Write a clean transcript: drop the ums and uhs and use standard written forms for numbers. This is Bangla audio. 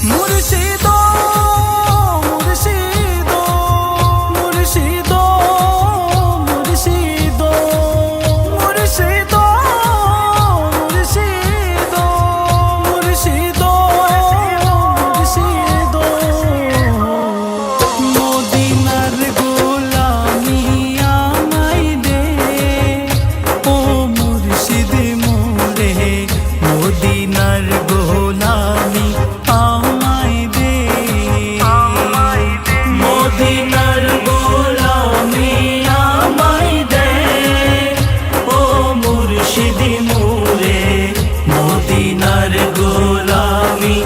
মুর্শিদ মুর্শিদ মুর্শিদ মুর্শিদ মুর্শিদ মুর্শিদ মুর্শিদ মুর্শিদ মদিনার গোলামি আমায় দে ও মুর্শিদ মোরে মদিনার গোলামি আমায় দে মদিনার গোলামি আমায় দে ও মুর্শিদ মোরে মদিনার গোলামি